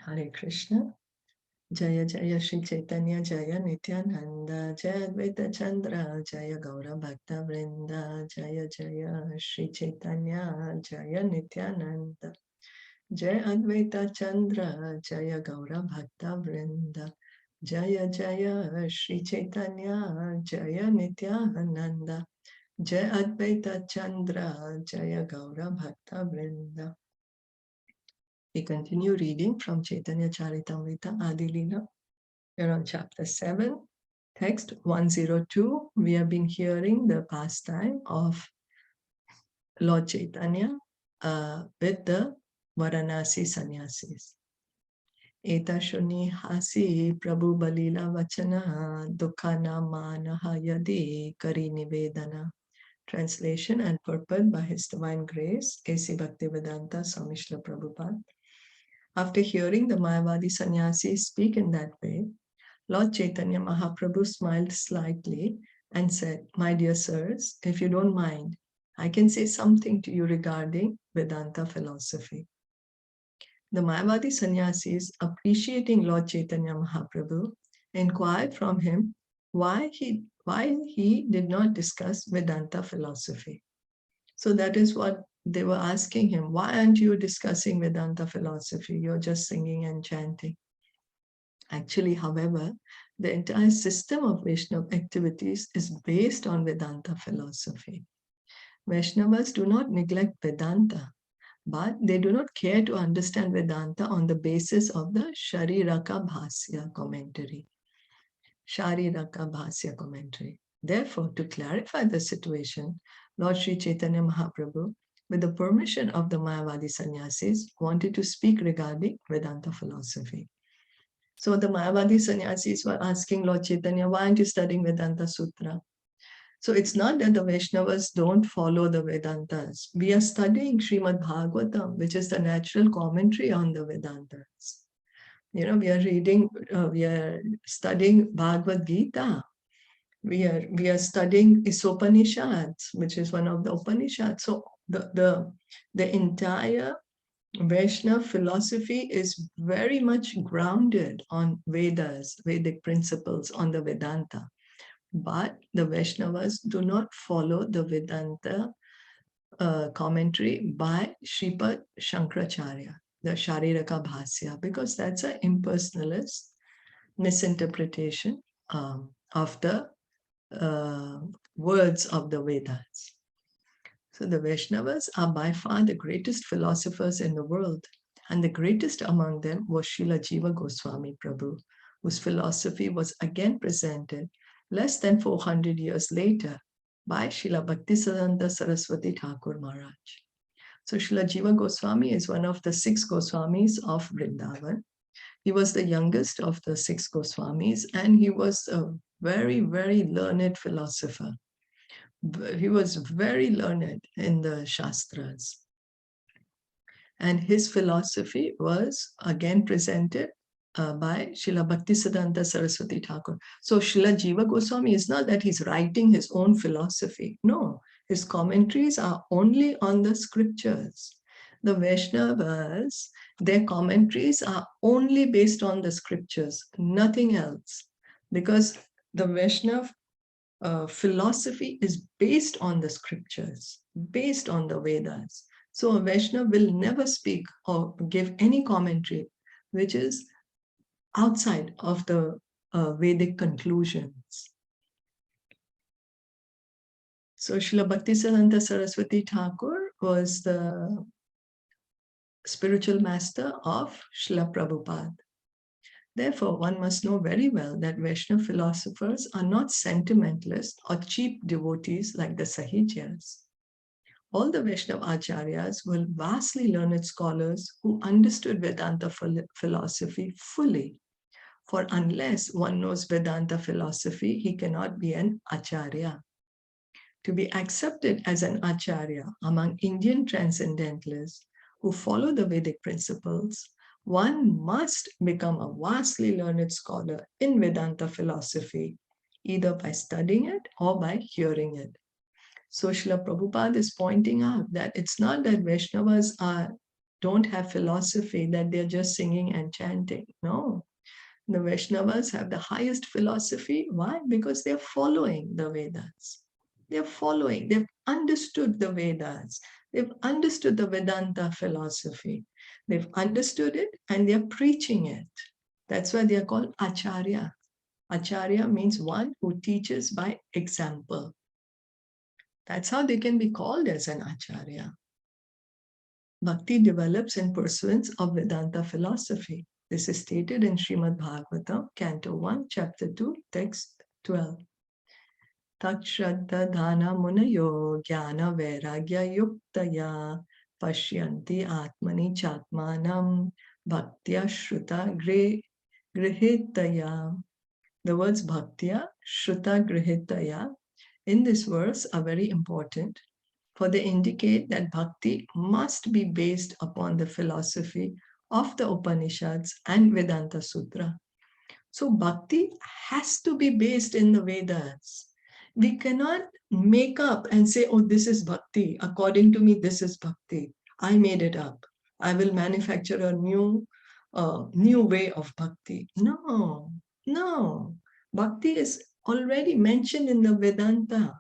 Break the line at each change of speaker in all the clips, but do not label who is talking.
Hare Krishna. Jaya Jaya Shri Chaitanya Jaya Nityananda Jaya Advaita Chandra Jaya Gaura Bhakta Vrinda Jaya Jaya Shri Chaitanya Jaya Nityananda Jaya Advaita Chandra Jaya Gaura Bhakta Vrinda Jaya Jaya Shri Chaitanya Jaya Nityananda Jaya Advaita Chandra Jaya Gaura Bhakta Vrinda. We continue reading from Caitanya Caritamrita Adi-Lila. We are on chapter 7, text 102. We have been hearing the pastime of Lord Chaitanya with the Varanasi sannyasis. Eta shuni hasi prabhu balila vachana dukkana manaha yadi kari nivedana. Translation and purport by His Divine Grace, A.C. Bhaktivedanta Swami Srila Prabhupada. After hearing the Mayavadi sannyasis speak in that way, Lord Chaitanya Mahaprabhu smiled slightly and said, "My dear sirs, if you don't mind, I can say something to you regarding Vedanta philosophy." The Mayavadi sannyasis, appreciating Lord Chaitanya Mahaprabhu, inquired from him why he did not discuss Vedanta philosophy. So that is what they were asking him. Why aren't you discussing Vedanta philosophy? You're just singing and chanting. Actually, however, the entire system of Vaishnava activities is based on Vedanta philosophy. Vaishnavas do not neglect Vedanta, but they do not care to understand Vedanta on the basis of the Shariraka Bhasya commentary. Shariraka Bhasya commentary. Therefore, to clarify the situation, Lord Sri Chaitanya Mahaprabhu, with the permission of the Mayavadi sannyasis, wanted to speak regarding Vedanta philosophy. So the Mayavadi sannyasis were asking Lord Chaitanya, why aren't you studying Vedanta Sutra? So it's not that the Vaishnavas don't follow the Vedantas. We are studying Srimad Bhagavatam, which is the natural commentary on the Vedantas. We are studying Bhagavad Gita. We are studying Isopanishad, which is one of the Upanishads. So the entire Vaishnava philosophy is very much grounded on Vedas, Vedic principles, on the Vedanta. But the Vaishnavas do not follow the Vedanta commentary by Shilpa Shankaracharya, the Shariraka Bhasya, because that's an impersonalist misinterpretation of the words of the Vedas. So the Vaishnavas are by far the greatest philosophers in the world, and the greatest among them was Srila Jiva Goswami Prabhu, whose philosophy was again presented less than 400 years later by Srila Bhaktisiddhanta Saraswati Thakur Maharaj. So Srila Jiva Goswami is one of the 6 Goswamis of Vrindavan. He was the youngest of the 6 Goswamis, and he was a very, very learned philosopher. He was very learned in the Shastras. And his philosophy was again presented by Srila Bhaktisiddhanta Saraswati Thakur. So Srila Jiva Goswami is not that he's writing his own philosophy. No, his commentaries are only on the scriptures. The Vaishnavas, their commentaries are only based on the scriptures, nothing else. Because the Vaishnava philosophy is based on the scriptures, based on the Vedas. So a Vaishnava will never speak or give any commentary which is outside of the Vedic conclusions. So Srila Bhaktisiddhanta Saraswati Thakur was the spiritual master of Srila Prabhupada. Therefore, one must know very well that Vaishnava philosophers are not sentimentalists or cheap devotees like the Sahijyas. All the Vaishnava Acharyas were vastly learned scholars who understood Vedanta philosophy fully. For unless one knows Vedanta philosophy, he cannot be an Acharya. To be accepted as an Acharya among Indian transcendentalists who follow the Vedic principles, one must become a vastly learned scholar in Vedanta philosophy, either by studying it or by hearing it. So Srila Prabhupada is pointing out that it's not that Vaishnavas are don't have philosophy, that they're just singing and chanting. No, the Vaishnavas have the highest philosophy. Why? Because they're following the Vedas. They're following, they've understood the Vedas. They've understood the Vedanta philosophy. They've understood it and they're preaching it. That's why they're called Acharya. Acharya means one who teaches by example. That's how they can be called as an Acharya. Bhakti develops in pursuance of Vedanta philosophy. This is stated in Srimad Bhagavatam, Canto 1, Chapter 2, Text 12. Tat Shraddha Dhana Munayo Jnana Vairagya Yuktaya Pashyanti Atmani Chatmanam Bhaktya Shruta Grihitaya. The words Bhaktya, Shruta Grihitaya in this verse are very important, for they indicate that bhakti must be based upon the philosophy of the Upanishads and Vedanta Sutra. So bhakti has to be based in the Vedas. We cannot make up and say, oh, this is bhakti. According to me, this is bhakti. I made it up. I will manufacture a new way of bhakti. No, no. Bhakti is already mentioned in the Vedanta.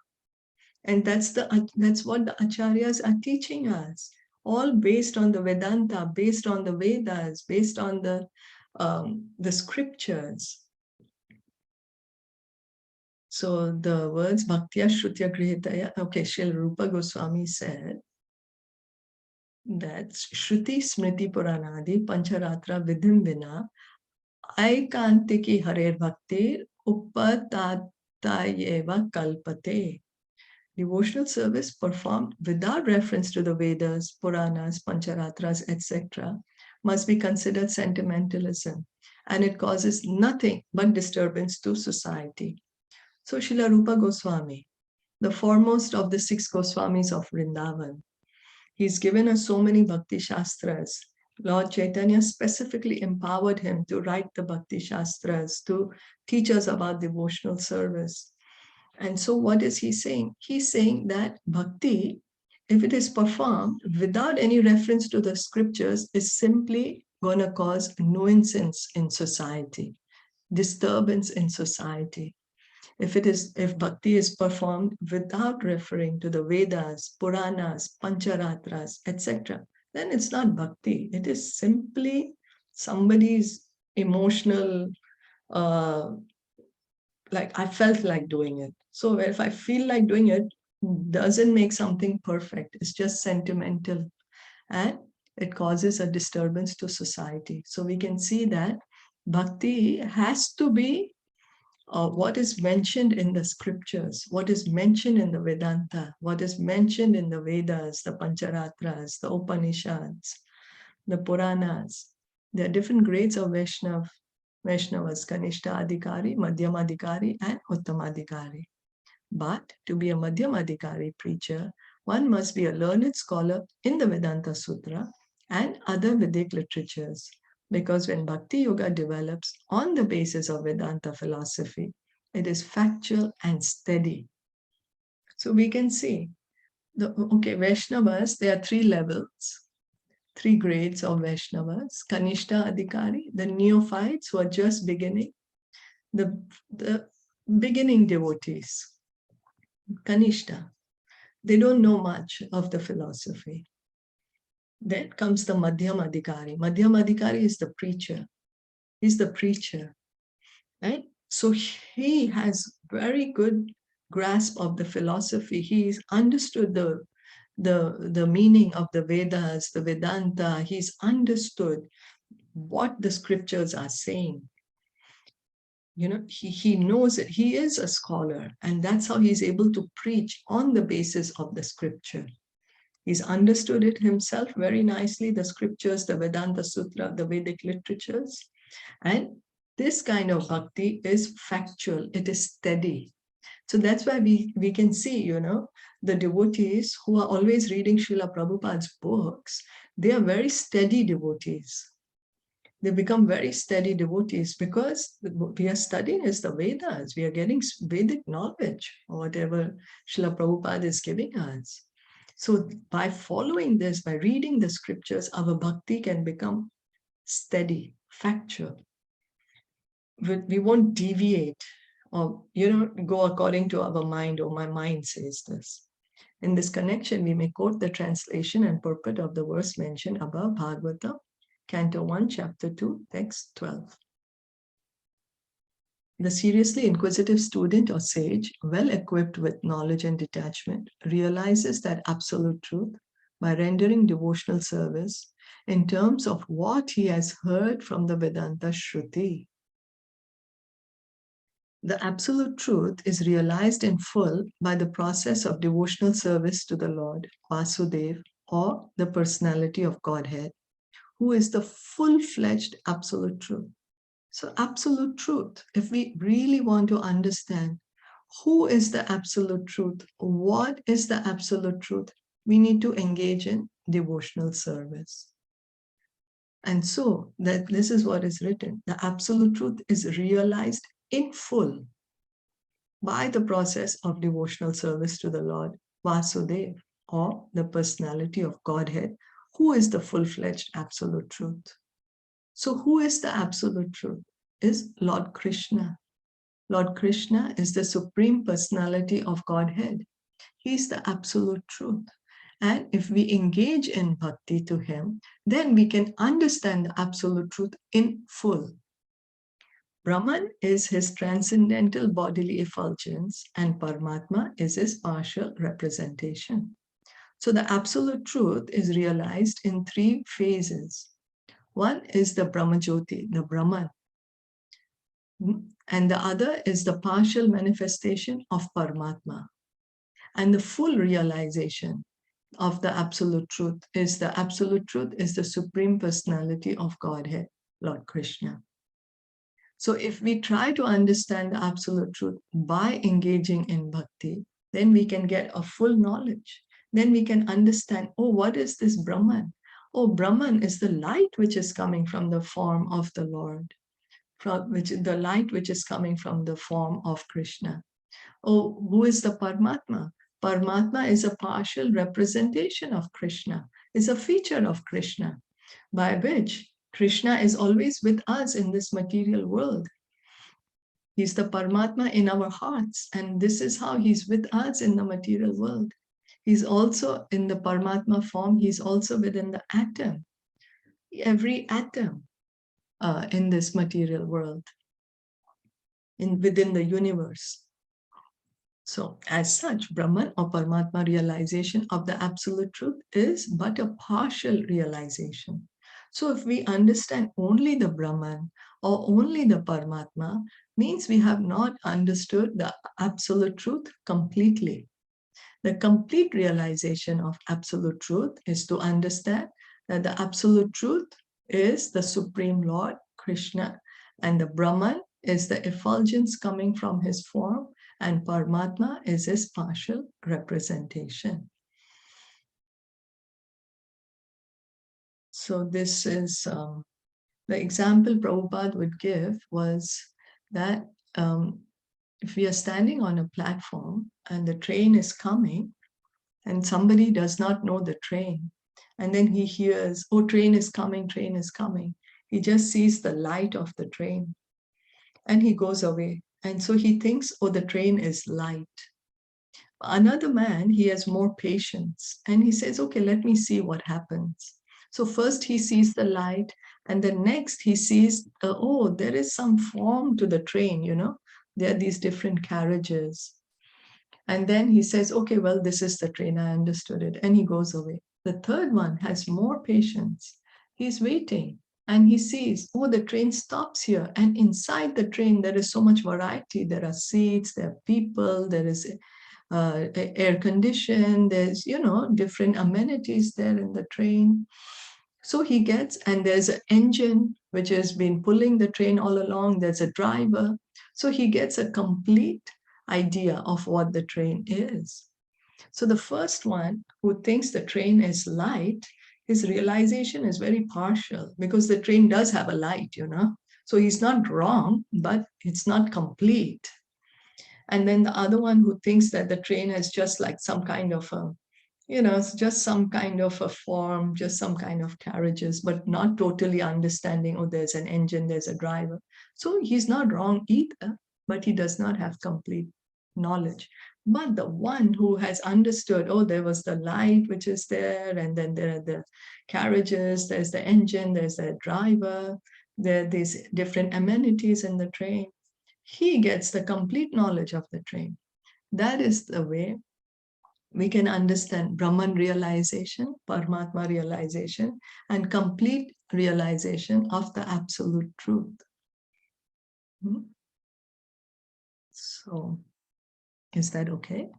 And that's what the acharyas are teaching us, all based on the Vedanta, based on the Vedas, based on the scriptures. So the words Bhaktya Shrutya Grihitaya, okay, Srila Rupa Goswami said that Shruti Smriti Puranadi Pancharatra Vidhim Vina Aikantiki Harer Bhaktir Upatatayeva Kalpate. Devotional service performed without reference to the Vedas, Puranas, Pancharatras, etc. must be considered sentimentalism, and it causes nothing but disturbance to society. So Srila Rupa Goswami, the foremost of the 6 Goswamis of Vrindavan, he's given us so many Bhakti Shastras. Lord Chaitanya specifically empowered him to write the Bhakti Shastras, to teach us about devotional service. And so what is he saying? He's saying that bhakti, if it is performed without any reference to the scriptures, is simply going to cause nuisance in society, disturbance in society. If bhakti is performed without referring to the Vedas, Puranas, Pancharatras, etc., then it's not bhakti. It is simply somebody's emotional, like I felt like doing it. So if I feel like doing it, doesn't make something perfect. It's just sentimental, and it causes a disturbance to society. So we can see that bhakti has to be what is mentioned in the scriptures, what is mentioned in the Vedanta, what is mentioned in the Vedas, the Pancharatras, the Upanishads, the Puranas. There are different grades of Vaishnavas, Kanishta Adhikari, Madhyam Adhikari, and Uttam Adhikari. But to be a Madhyam Adhikari preacher, one must be a learned scholar in the Vedanta Sutra and other Vedic literatures. Because when Bhakti Yoga develops on the basis of Vedanta philosophy, it is factual and steady. So we can see, Vaishnavas, there are 3 levels, 3 grades of Vaishnavas. Kanishta Adhikari, the neophytes who are just beginning, the beginning devotees. Kanishta, they don't know much of the philosophy. Then comes the Madhyam Adhikari. Madhyam Adhikari is the preacher. He's the preacher, right? So he has very good grasp of the philosophy. He's understood the meaning of the Vedas, the Vedanta. He's understood what the scriptures are saying. He knows it. He is a scholar, and that's how he's able to preach on the basis of the scripture. He's understood it himself very nicely, the scriptures, the Vedanta Sutra, the Vedic literatures. And this kind of bhakti is factual, it is steady. So that's why we can see, the devotees who are always reading Srila Prabhupada's books, they are very steady devotees. They become very steady devotees because we are studying is the Vedas. We are getting Vedic knowledge or whatever Srila Prabhupada is giving us. So by following this, by reading the scriptures, our bhakti can become steady, factual. We won't deviate or, go according to our mind, or my mind says this. In this connection, we may quote the translation and purport of the verse mentioned above, Bhagavatam, Canto 1, Chapter 2, Text 12. The seriously inquisitive student or sage, well equipped with knowledge and detachment, realizes that absolute truth by rendering devotional service in terms of what he has heard from the Vedanta Shruti. The absolute truth is realized in full by the process of devotional service to the Lord, Vasudeva, or the personality of Godhead, who is the full-fledged absolute truth. So absolute truth, if we really want to understand who is the absolute truth, what is the absolute truth, we need to engage in devotional service. And so that this is what is written. The absolute truth is realized in full by the process of devotional service to the Lord, Vasudeva, or the personality of Godhead, who is the full-fledged absolute truth. So who is the absolute truth? Is Lord Krishna. Lord Krishna is the Supreme Personality of Godhead. He is the absolute truth. And if we engage in bhakti to him, then we can understand the absolute truth in full. Brahman is his transcendental bodily effulgence, and Paramatma is his partial representation. So the absolute truth is realized in three phases. One is the Brahmajyoti, the Brahman. And the other is the partial manifestation of Paramatma. And the full realization of the absolute truth is the Supreme Personality of Godhead, Lord Krishna. So if we try to understand the absolute truth by engaging in bhakti, then we can get a full knowledge. Then we can understand, oh, what is this Brahman? Oh, Brahman is the light which is coming from the form of the Lord. The light which is coming from the form of Krishna. Oh, who is the Paramatma? Paramatma is a partial representation of Krishna, is a feature of Krishna, by which Krishna is always with us in this material world. He's the Paramatma in our hearts, and this is how he's with us in the material world. He's also in the Paramatma form, he's also within the atom, every atom. In this material world, within the universe. So as such, Brahman or Paramatma realization of the absolute truth is but a partial realization. So if we understand only the Brahman or only the Paramatma, means we have not understood the absolute truth completely. The complete realization of absolute truth is to understand that the absolute truth is the Supreme Lord, Krishna, and the Brahman is the effulgence coming from his form, and Paramatma is his partial representation. So this is the example Prabhupada would give was that if we are standing on a platform and the train is coming and somebody does not know the train, and then he hears, oh, train is coming, train is coming. He just sees the light of the train and he goes away. And so he thinks, oh, the train is light. Another man, he has more patience and he says, okay, let me see what happens. So first he sees the light, and then next he sees, oh, there is some form to the train, there are these different carriages. And then he says, okay, well, this is the train, I understood it, and he goes away. The third one has more patience. He's waiting and he sees, oh, the train stops here. And inside the train, there is so much variety. There are seats, there are people, there is air conditioned, there's, different amenities there in the train. So he gets, and there's an engine which has been pulling the train all along. There's a driver. So he gets a complete idea of what the train is. So the first one who thinks the train is light, his realization is very partial because the train does have a light, So he's not wrong, but it's not complete. And then the other one who thinks that the train is just like some kind of a it's just some kind of a form, just some kind of carriages, but not totally understanding, oh, there's an engine, there's a driver. So he's not wrong either, but he does not have complete knowledge. But the one who has understood, oh, there was the light which is there, and then there are the carriages, there's the engine, there's the driver, there are these different amenities in the train. He gets the complete knowledge of the train. That is the way we can understand Brahman realization, Paramatma realization, and complete realization of the absolute truth. So, is that okay?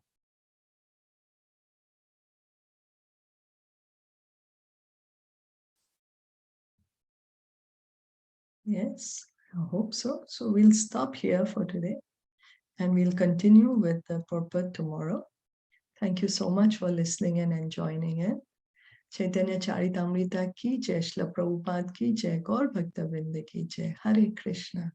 Yes, I hope so. So we'll stop here for today and we'll continue with the purport tomorrow. Thank you so much for listening and joining in. Caitanya Caritamrita ki jai, Shilpa Prabhupada ki jai, Gaur Bhakta Vrinda ki jai. Hare Krishna.